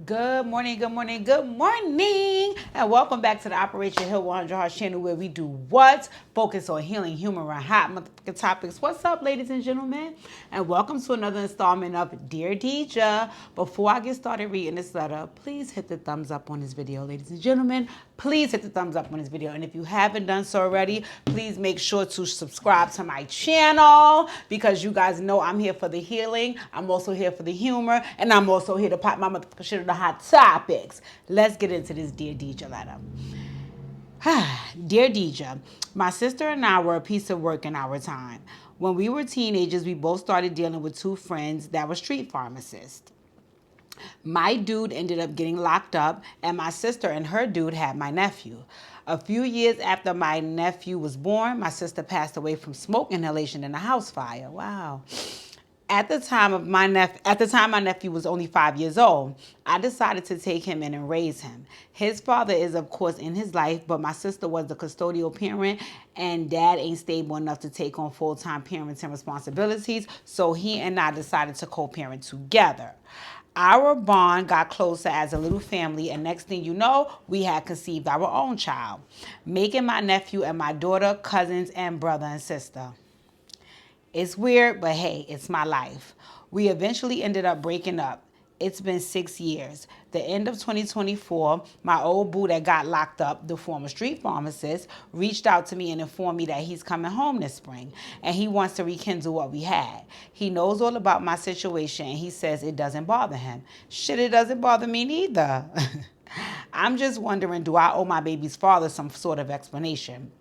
Good morning, good morning, good morning, and welcome back to the Operation Hill 100 Hearts channel where we do what? Focus on healing, humor, and hot motherfucking topics. What's up, ladies and gentlemen? And welcome to another installment of Dear Deidre. Before I get started reading this letter, please hit the thumbs up on this video, ladies and gentlemen. Please hit the thumbs up on this video. And if you haven't done so already, please make sure to subscribe to my channel because you guys know I'm here for the healing. I'm also here for the humor. And I'm also here to pop my motherfucking shit on the hot topics. Let's get into this Dear Deidre letter. Dear Deidre, my sister and I were a piece of work in our time. When we were teenagers, we both started dealing with two friends that were street pharmacists. My dude ended up getting locked up, and my sister and her dude had my nephew. A few years after my nephew was born, my sister passed away from smoke inhalation in a house fire. Wow. At the time my nephew was only 5 years old, I decided to take him in and raise him. His father is, of course, in his life, but my sister was the custodial parent, and dad ain't stable enough to take on full-time parenting responsibilities, so he and I decided to co-parent together. Our bond got closer as a little family, and next thing you know, we had conceived our own child, making my nephew and my daughter cousins and brother and sister. It's weird, but hey, it's my life. We eventually ended up breaking up. It's been 6 years. The end of 2024, my old boo that got locked up, the former street pharmacist, reached out to me and informed me that he's coming home this spring and he wants to rekindle what we had. He knows all about my situation and he says it doesn't bother him. Shit, it doesn't bother me neither. I'm just wondering, do I owe my baby's father some sort of explanation?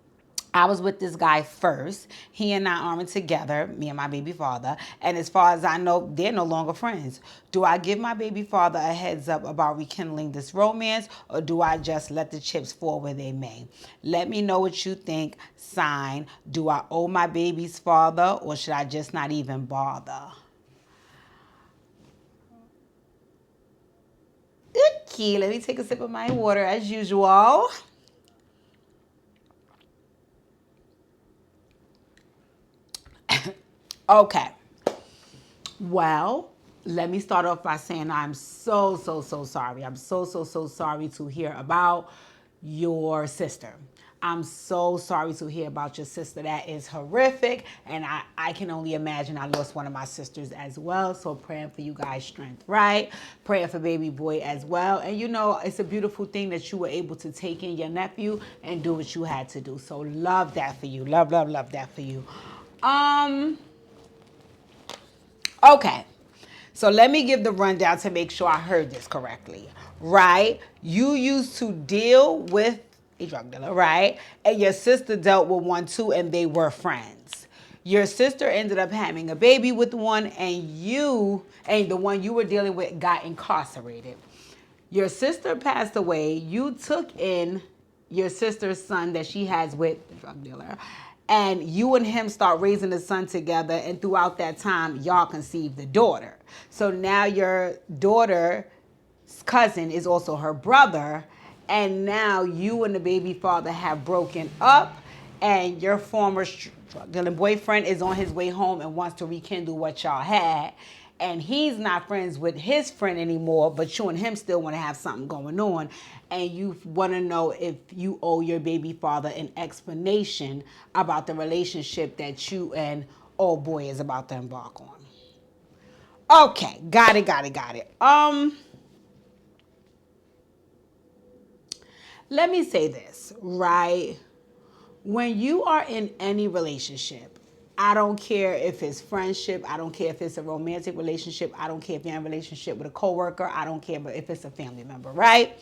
I was with this guy first. He and I aren't together, me and my baby father. And as far as I know, they're no longer friends. Do I give my baby father a heads up about rekindling this romance, or do I just let the chips fall where they may? Let me know what you think. Sign, do I owe my baby's father, or should I just not even bother? Okay, let me take a sip of my water as usual. Okay. Well, let me start off by saying I'm so sorry. I'm so sorry to hear about your sister. I'm so sorry to hear about your sister. That is horrific. And I can only imagine I lost one of my sisters as well. So praying for you guys' strength, right? Praying for baby boy as well. And you know, it's a beautiful thing that you were able to take in your nephew and do what you had to do. So love that for you. Love that for you. Okay. So let me give the rundown to make sure I heard this correctly. Right? You used to deal with a drug dealer, right? And your sister dealt with one too, and they were friends. Your sister ended up having a baby with one, and the one you were dealing with got incarcerated. Your sister passed away. You took in your sister's son that she has with the drug dealer, and you and him start raising the son together, and throughout that time y'all conceived the daughter. So now your daughter's cousin is also her brother, and now you and the baby father have broken up, and your former drug dealing boyfriend is on his way home and wants to rekindle what y'all had, and he's not friends with his friend anymore, but you and him still want to have something going on, and you want to know if you owe your baby father an explanation about the relationship that you and old boy is about to embark on. Okay, got it. Let me say this, right? When you are in any relationship, I don't care if it's friendship, I don't care if it's a romantic relationship, I don't care if you're in a relationship with a coworker, I don't care if it's a family member, right?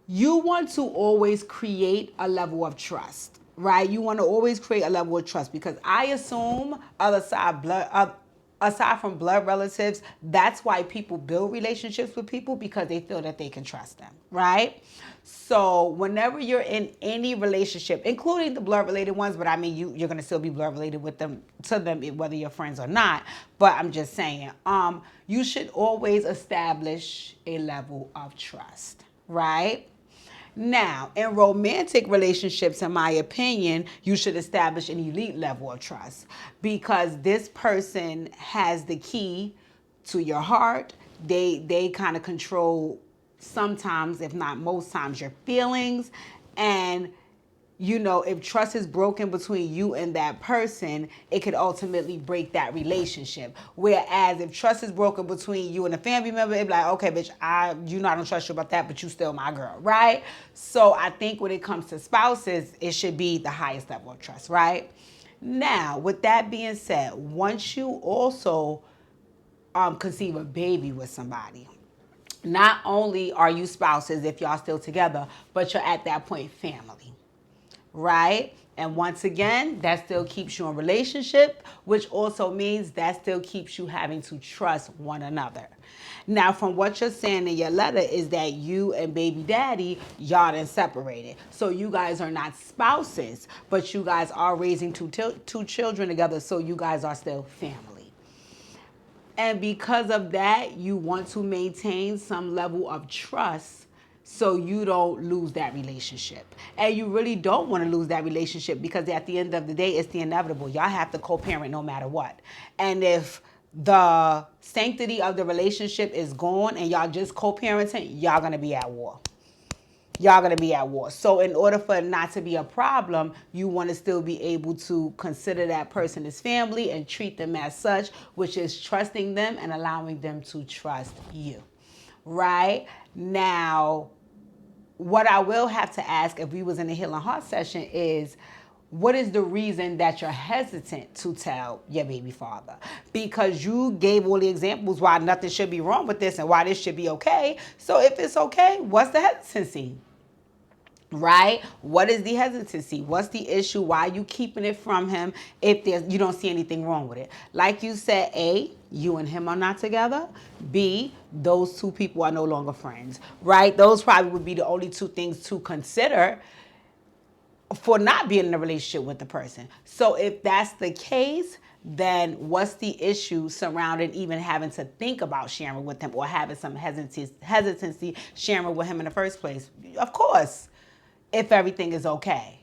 You want to always create a level of trust, right? You want to always create a level of trust because I assume aside from blood relatives, that's why people build relationships with people because they feel that they can trust them, right? So whenever you're in any relationship, including the blood related ones, but I mean you're gonna still be blood related with them to them whether you're friends or not. But I'm just saying, you should always establish a level of trust, right? Now, in romantic relationships, in my opinion, you should establish an elite level of trust because this person has the key to your heart, They kind of control sometimes, if not most times, your feelings. And if trust is broken between you and that person, it could ultimately break that relationship. Whereas if trust is broken between you and a family member, it'd be like, okay, bitch, I don't trust you about that, but you still my girl, right? So I think when it comes to spouses, it should be the highest level of trust, right? Now, with that being said, once you also conceive a baby with somebody, not only are you spouses if y'all still together, but you're at that point family, right? And once again, that still keeps you in relationship, which also means that still keeps you having to trust one another. Now, from what you're saying in your letter is that you and baby daddy, y'all done separated. So you guys are not spouses, but you guys are raising two children together, so you guys are still family. And because of that, you want to maintain some level of trust so you don't lose that relationship. And you really don't want to lose that relationship because at the end of the day, it's the inevitable. Y'all have to co-parent no matter what. And if the sanctity of the relationship is gone and y'all just co-parenting, y'all going to be at war. Y'all going to be at war. So in order for it not to be a problem, you want to still be able to consider that person as family and treat them as such, which is trusting them and allowing them to trust you. Right? Now, what I will have to ask if we was in a Healing Heart session is, what is the reason that you're hesitant to tell your baby father? Because you gave all the examples why nothing should be wrong with this and why this should be okay. So if it's okay, what's the hesitancy? Right? What is the hesitancy? What's the issue? Why are you keeping it from him if you don't see anything wrong with it? Like you said, A, you and him are not together. B, those two people are no longer friends. Right? Those probably would be the only two things to consider for not being in a relationship with the person. So if that's the case, then what's the issue surrounding even having to think about sharing with him or having some hesitancy sharing with him in the first place? Of course, if everything is okay.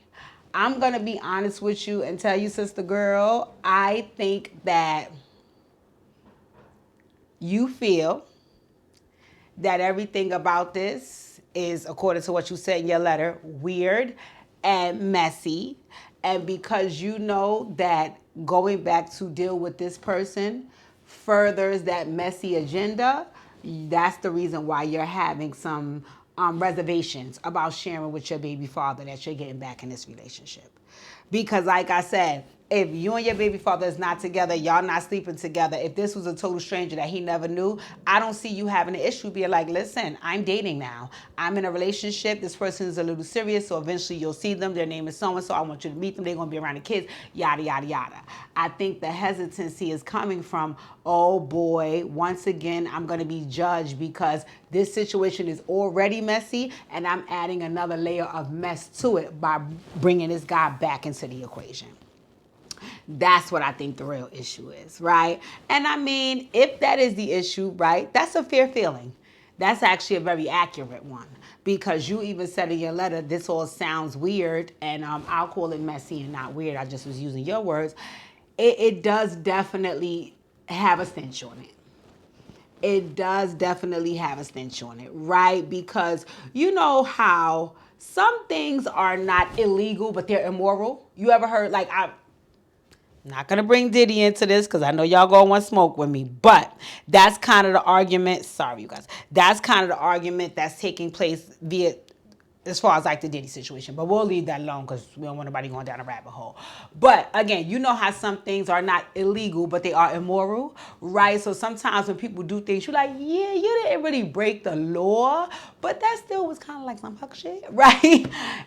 I'm going to be honest with you and tell you, sister girl, I think that you feel that everything about this is, according to what you said in your letter, weird and messy. And because you know that going back to deal with this person furthers that messy agenda, that's the reason why you're having some reservations about sharing with your baby father that you're getting back in this relationship. Because like I said, if you and your baby father is not together, y'all not sleeping together, if this was a total stranger that he never knew, I don't see you having an issue being like, listen, I'm dating now. I'm in a relationship. This person is a little serious, so eventually you'll see them. Their name is so-and-so. I want you to meet them. They're going to be around the kids, yada, yada, yada. I think the hesitancy is coming from, oh boy, once again, I'm going to be judged because this situation is already messy and I'm adding another layer of mess to it by bringing this guy back into the equation. That's what I think the real issue is, right? And I mean, if that is the issue, right, that's a fair feeling. That's actually a very accurate one because you even said in your letter, this all sounds weird, and I'll call it messy and not weird. I just was using your words. It does definitely have a stench on it. It does definitely have a stench on it, right? Because you know how some things are not illegal, but they're immoral. You ever heard, like, I'm not going to bring Diddy into this because I know y'all going to want smoke with me, but that's kind of the argument. Sorry, you guys. That's kind of the argument that's taking place via, as far as like the Diddy situation, but we'll leave that alone because we don't want nobody going down a rabbit hole. But again, you know how some things are not illegal, but they are immoral, right? So sometimes when people do things, you're like, yeah, you didn't really break the law, but that still was kind of like some fuck shit, right?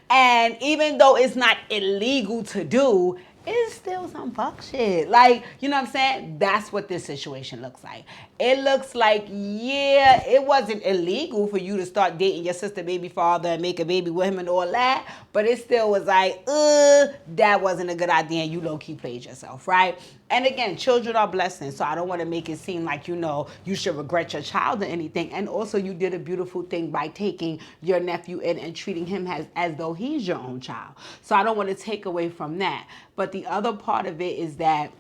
And even though it's not illegal to do, it's still some fuck shit. Like, you know what I'm saying? That's what this situation looks like. It looks like, yeah, it wasn't illegal for you to start dating your sister baby father and make a baby with him and all that, but it still was like, that wasn't a good idea and you low-key played yourself, right? And again, children are blessings, so I don't want to make it seem like, you should regret your child or anything. And also, you did a beautiful thing by taking your nephew in and treating him as though he's your own child. So I don't want to take away from that. But the other part of it is that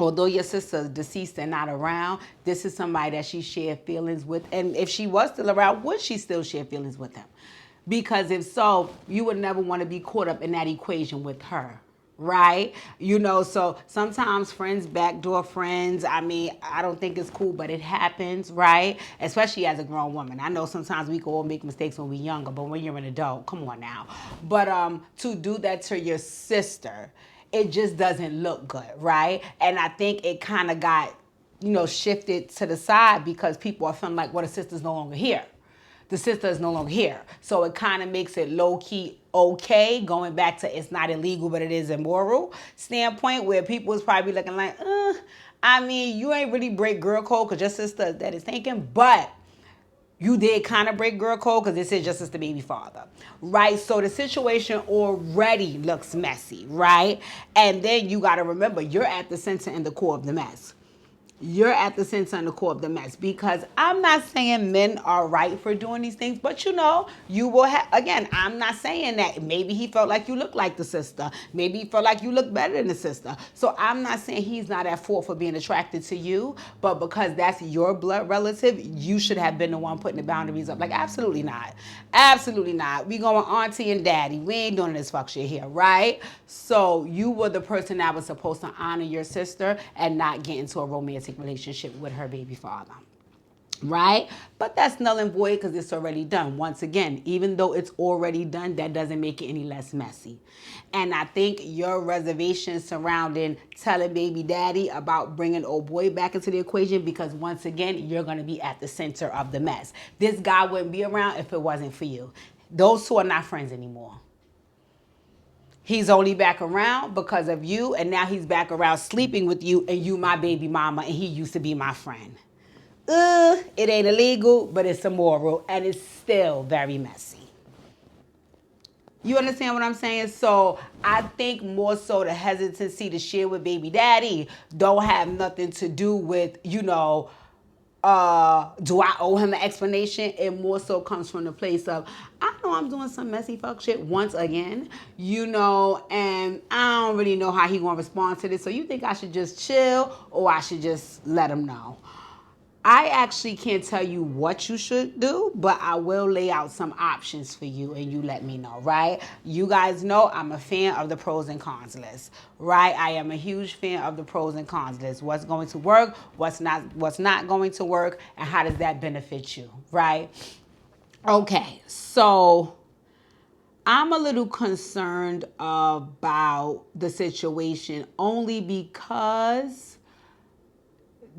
although your sister's deceased and not around, this is somebody that she shared feelings with. And if she was still around, would she still share feelings with him? Because if so, you would never want to be caught up in that equation with her. Right? So sometimes friends backdoor friends. I mean, I don't think it's cool, but it happens, right? Especially as a grown woman. I know sometimes we can all make mistakes when we're younger, but when you're an adult, come on now. But to do that to your sister, it just doesn't look good, right? And I think it kind of got, shifted to the side because people are feeling like, well, the sister's no longer here. The sister is no longer here. So it kind of makes it low-key okay, going back to it's not illegal, but it is immoral standpoint, where people is probably looking like, I mean, you ain't really break girl code because your sister that is taken, but you did kind of break girl code because this is just as the baby father, right? So the situation already looks messy, right? And then you got to remember, you're at the center and the core of the mess. You're at the center and the core of the mess, because I'm not saying men are right for doing these things, but you will have, again, I'm not saying that maybe he felt like you look like the sister. Maybe he felt like you look better than the sister. So I'm not saying he's not at fault for being attracted to you, but because that's your blood relative, you should have been the one putting the boundaries up. Like, absolutely not. Absolutely not. We going auntie and daddy. We ain't doing this fuck shit here, right? So you were the person that was supposed to honor your sister and not get into a romantic relationship with her baby father, right? But that's null and void because it's already done. Once again, even though it's already done, that doesn't make it any less messy. And I think your reservations surrounding telling baby daddy about bringing old boy back into the equation, because once again, you're going to be at the center of the mess. This guy wouldn't be around if it wasn't for you. Those two are not friends anymore. He's only back around because of you, and now he's back around sleeping with you, and you my baby mama, and he used to be my friend. It ain't illegal, but it's immoral, and it's still very messy. You understand what I'm saying? So I think more so the hesitancy to share with baby daddy don't have nothing to do with, do I owe him an explanation? It more so comes from the place of, I know I'm doing some messy fuck shit once again, and I don't really know how he gonna respond to this. So you think I should just chill, or I should just let him know? I actually can't tell you what you should do, but I will lay out some options for you and you let me know, right? You guys know I'm a fan of the pros and cons list, right? I am a huge fan of the pros and cons list. What's going to work, what's not going to work, and how does that benefit you, right? Okay, so I'm a little concerned about the situation only because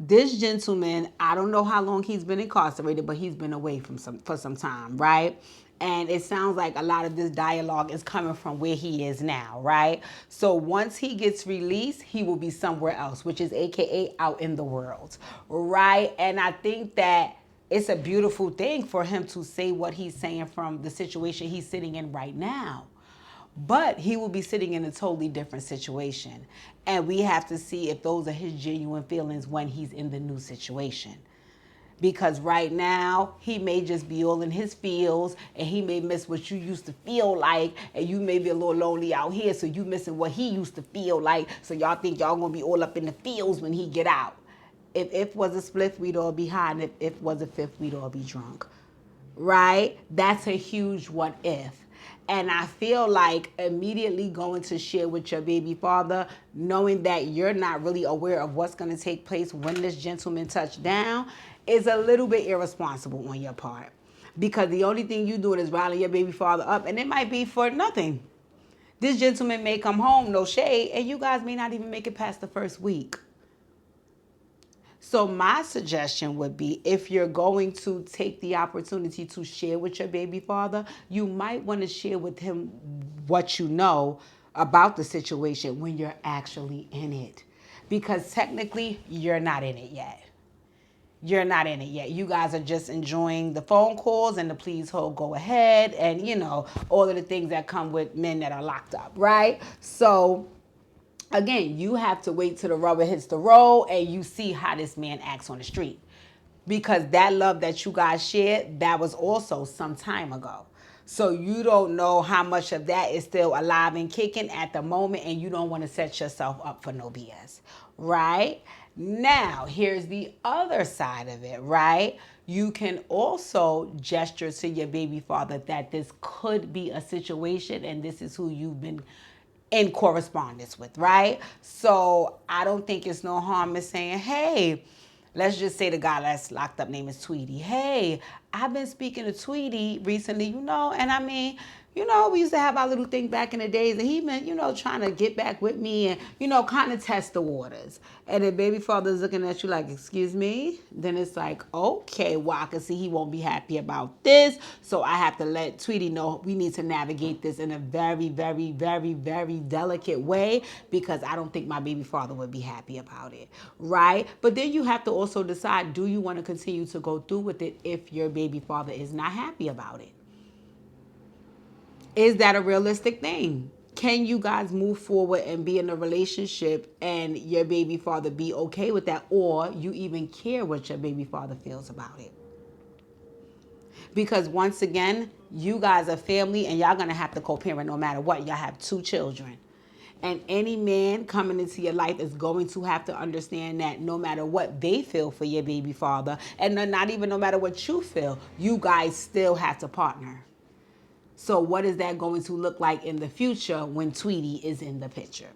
this gentleman, I don't know how long he's been incarcerated, but he's been away for some time, right? And it sounds like a lot of this dialogue is coming from where he is now, right? So once he gets released, he will be somewhere else, which is AKA out in the world, right? And I think that it's a beautiful thing for him to say what he's saying from the situation he's sitting in right now. But he will be sitting in a totally different situation. And we have to see if those are his genuine feelings when he's in the new situation. Because right now, he may just be all in his feels, and he may miss what you used to feel like, and you may be a little lonely out here, so you missing what he used to feel like, so y'all think y'all gonna be all up in the feels when he get out. If was a spliff, we'd all be high, and if was a fifth, we'd all be drunk. Right? That's a huge what if. And I feel like immediately going to share with your baby father, knowing that you're not really aware of what's going to take place when this gentleman touched down, is a little bit irresponsible on your part. Because the only thing you doing is riling your baby father up, and it might be for nothing. This gentleman may come home, no shade, and you guys may not even make it past the first week. So my suggestion would be, if you're going to take the opportunity to share with your baby father, you might want to share with him what you know about the situation when you're actually in it. Because technically, you're not in it yet. You're not in it yet. You guys are just enjoying the phone calls and the please hold, go ahead, and all of the things that come with men that are locked up, right? So again, you have to wait till the rubber hits the road and you see how this man acts on the street. Because that love that you guys shared, that was also some time ago. So you don't know how much of that is still alive and kicking at the moment, and you don't want to set yourself up for no BS. right? Now, here's the other side of it, right? You can also gesture to your baby father that this could be a situation and this is who you've been in correspondence with, right? So I don't think it's no harm in saying, hey, let's just say the guy that's locked up name is Tweety. Hey, I've been speaking to Tweety recently, and I mean, we used to have our little thing back in the days, and he been, trying to get back with me and, kind of test the waters. And if baby father's looking at you like, excuse me, then it's like, okay, well, I can see he won't be happy about this. So I have to let Tweety know we need to navigate this in a very, very, very, very delicate way because I don't think my baby father would be happy about it, right? But then you have to also decide, do you want to continue to go through with it if your baby father is not happy about it? Is that a realistic thing? Can you guys move forward and be in a relationship and your baby father be okay with that, or you even care what your baby father feels about it? Because once again, you guys are family and y'all gonna have to co-parent no matter what. Y'all have 2 children. And any man coming into your life is going to have to understand that no matter what they feel for your baby father, and not even no matter what you feel, you guys still have to partner. So what is that going to look like in the future when Tweety is in the picture,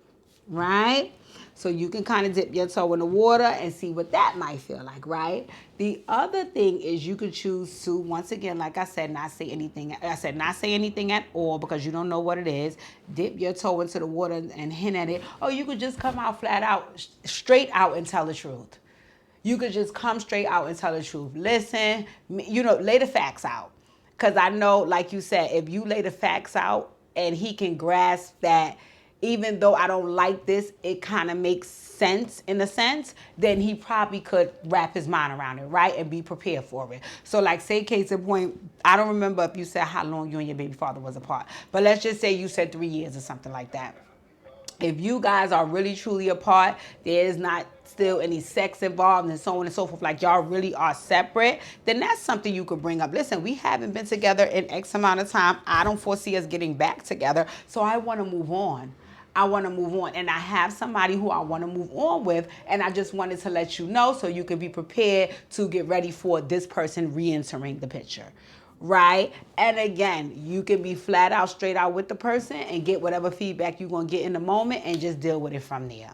right? So you can kind of dip your toe in the water and see what that might feel like, right? The other thing is you could choose to, once again, like I said, not say anything. I said not say anything at all because you don't know what it is. Dip your toe into the water and hint at it. Or you could just come out flat out, straight out and tell the truth. You could just come straight out and tell the truth. Listen, lay the facts out. Because I know, like you said, if you lay the facts out and he can grasp that even though I don't like this, it kind of makes sense in a sense, then he probably could wrap his mind around it, right? And be prepared for it. So like say case in point, I don't remember if you said how long you and your baby father was apart, but let's just say you said 3 years or something like that. If you guys are really truly apart, there is not still any sex involved and so on and so forth, like y'all really are separate, then that's something you could bring up. Listen, we haven't been together in X amount of time. I don't foresee us getting back together, so I want to move on. And I have somebody who I want to move on with, and I just wanted to let you know so you can be prepared to get ready for this person re-entering the picture. Right? And again, you can be flat out, straight out with the person and get whatever feedback you're going to get in the moment and just deal with it from there.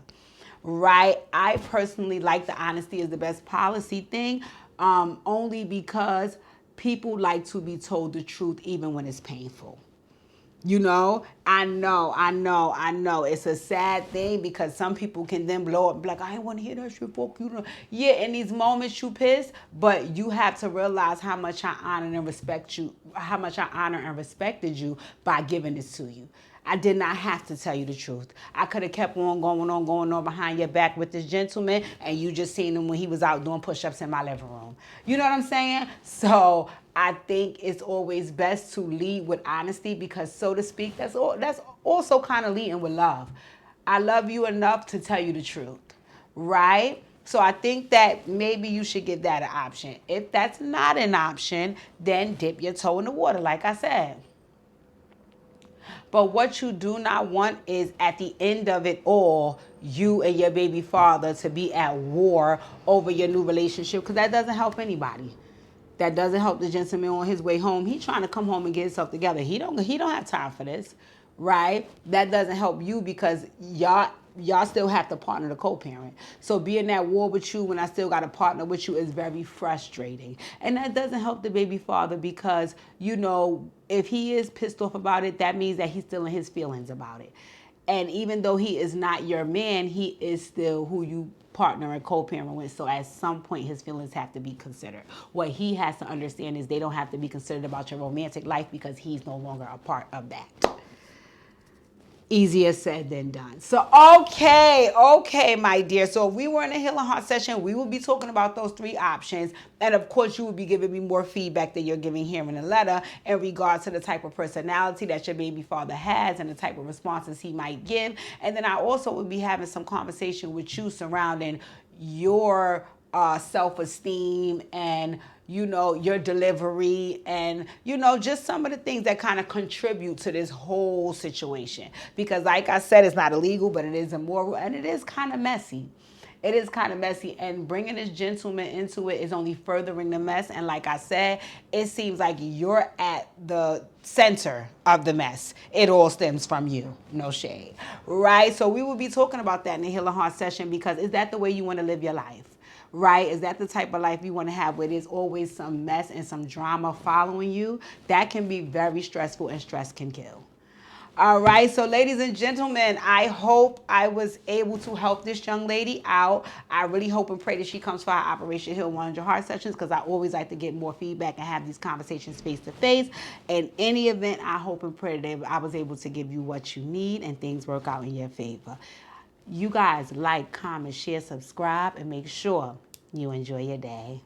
Right? I personally like the honesty is the best policy thing, only because people like to be told the truth even when it's painful. I know. It's a sad thing because some people can then blow up like, I ain't want to hear that shit, fuck you. Yeah, in these moments you pissed, but you have to realize how much I honor and respect you, how much I honor and respected you by giving this to you. I did not have to tell you the truth. I could have kept on going on behind your back with this gentleman, and you just seen him when he was out doing push-ups in my living room. You know what I'm saying? So I think it's always best to lead with honesty because, so to speak, that's also kind of leading with love. I love you enough to tell you the truth, right? So I think that maybe you should give that an option. If that's not an option, then dip your toe in the water, like I said. But what you do not want is at the end of it all, you and your baby father to be at war over your new relationship, because that doesn't help anybody. That doesn't help the gentleman on his way home. He's trying to come home and get himself together. He don't have time for this, right? That doesn't help you because y'all still have to partner to co-parent. So being at war with you when I still got to partner with you is very frustrating. And that doesn't help the baby father because, if he is pissed off about it, that means that he's still in his feelings about it. And even though he is not your man, he is still who you partner and co-parent with. So at some point, his feelings have to be considered. What he has to understand is they don't have to be considered about your romantic life because he's no longer a part of that. Easier said than done. So, okay, my dear. So if we were in a Healing Heart session, we will be talking about those 3 options. And of course, you will be giving me more feedback than you're giving here in the letter in regards to the type of personality that your baby father has and the type of responses he might give. And then I also will be having some conversation with you surrounding your self-esteem and your delivery and just some of the things that kind of contribute to this whole situation, because like I said, it's not illegal, but it is immoral and it is kind of messy. It is kind of messy, and bringing this gentleman into it is only furthering the mess. And like I said, it seems like you're at the center of the mess. It all stems from you. No shade. Right? So we will be talking about that in the Healing Heart session, because is that the way you want to live your life? Right? Is that the type of life you want to have, where there's always some mess and some drama following you? That can be very stressful, and stress can kill. All right, so ladies and gentlemen, I hope I was able to help this young lady out. I really hope and pray that she comes for our Operation Heal 100 Heart sessions, because I always like to get more feedback and have these conversations face to face. In any event, I hope and pray that I was able to give you what you need and things work out in your favor. You guys like, comment, share, subscribe, and make sure you enjoy your day.